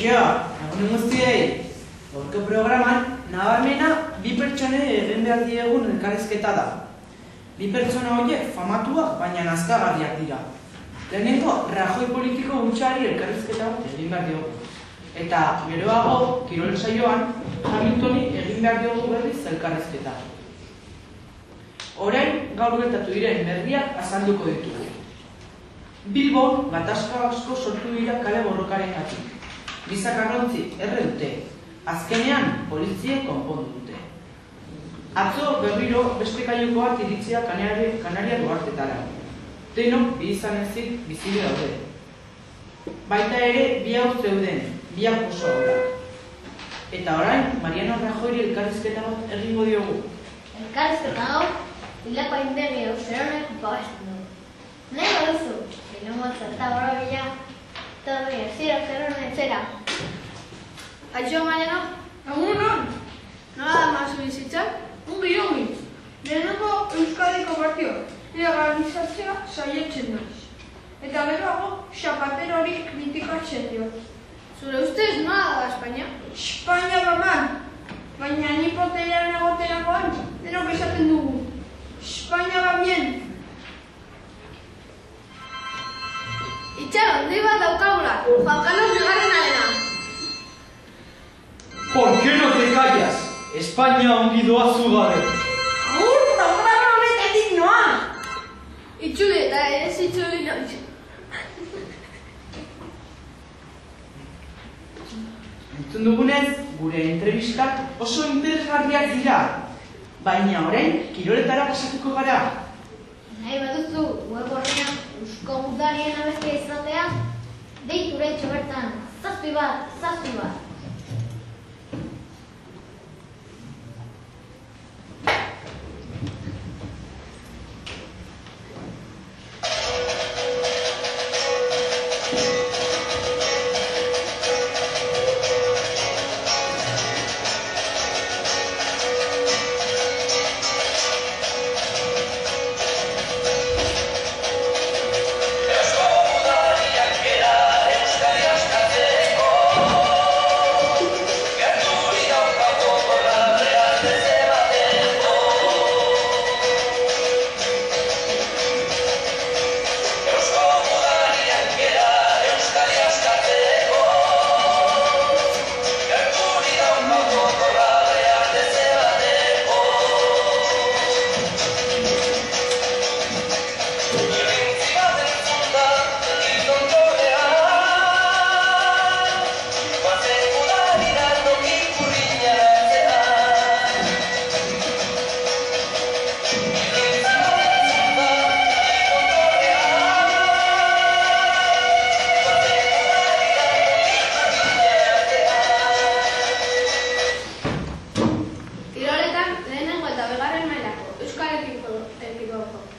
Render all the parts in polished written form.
Kaixo, egunen guztiei. Gaurko programan, nabarmena bi pertsonei egin behar diegun elkarrizketa da. Bi pertsona horiek famatuak baina nazkagarriak dira. Lehenengo, Rajoy politiko hutsari elkarrizketa bat egin behar diogu. Eta geroago, kirol saioan, Hamiltoni egin behar diogu berriz elkarrizketa. Orain, gaur gertatu diren berriak azalduko ditugu. Bilbon, gatazka asko sortu dira kale borrokarengatik. Bizak arrontzi erre dute, azkenean poliziek konpondu dute. Atzo berriro beste kaioko bat iritzia Kanaria duartetara. Denok bi izan ezik bizile daude. Baita ere bi haur zeuden, biak oso haurak. Eta orain, Mariano Rajoyri elkarrizketa bat egingo diogu. Elkarrizketa hau, hilako indegi auseronek babesten dugu. Nahi baduzu, bilomo zerta borabila, torri ezira zeronen zera. Aixo, Mariano? Egunon! Nola da mazu bizitzak? Ongi. Lehenengo Euskadiko partio, legalizazioa saietzen naiz. Eta geroago, Zapatero hori kritikatzen dio. Zure ustez, nola da Espainia? Espainia baman! Baina ni poterean egoterakoan, denok esaten dugu. Espainia ba bien! Itxaron, dei bat daukagula, Juan Carlos bigarren arena. ¿Por qué no te callas? España ongi doa zu gabe. Agur, programa honetatik noa! Itxuli eta ez itxuli noiz. Entzun dugunez, gure entrevistak oso interesgarriak dira. Baina orain, kiroletara pasatuko gara. Nahi baduzu, web horrean Eusko Gudarien abestia izatea, deitu rentxo bertan, zazpi bat.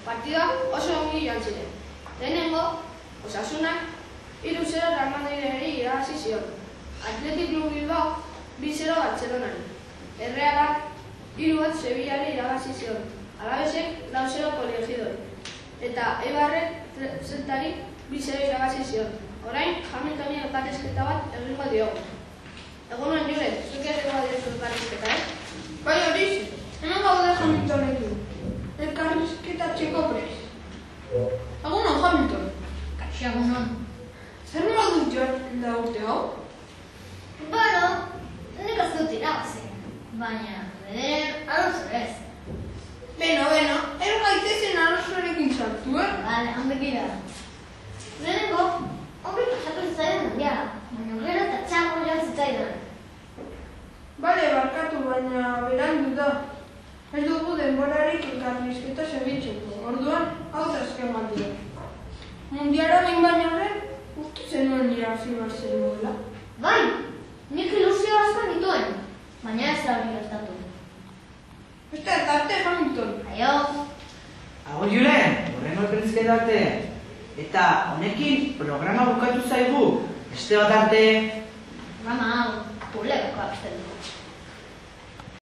Partidak oso ongi joan ziren. Lehenengo, Osasunak 3-0 Real Madrideri irabazi zion. Athletic Club Bilbao 2-0 Bartzelonari. Errealak 3-1 Sevillari irabazi zion. Alavesek 4-0 Colegiadori. Eta Eibarrek Celtari 2-0 irabazi zion. Orain, Hamiltoni elkarrizketa bat egingo diogu. Egunon, Jure, zuk ere badiozu elkarrizketa, Bai hori, hemen gaude Hamiltonekin. Elkarrizketa txeko prez. Egunon, Hamilton. Kaixo, egunon. Zer modu joan da urte hau? Bueno, nik ez dut irabazi, baina bederen Alonso ez. Beno, ero gaitezen Alonsorekin sartu, Bale, handik ira. Lehenengo, ongi pasatu zitzaidan mundiala, baina gero eta txango joan zitzaidan. Bale, barkatu, baina berandu da. Ez dugu denborarik elkarrizketa segitzeko, orduan hau da azken galdia. Mundiala behin baino lehen, uste zenuen irabazi behar zenuela. Bai, nik ilusio asko nituen, baina ez da hori gertatu. Beste arte, Hamilton. Aio. Agur Julen, horrengo elkarrizketa arte. Eta honekin programa bukatu zaigu. Beste bat arte. Programa hau, publikoak absten du.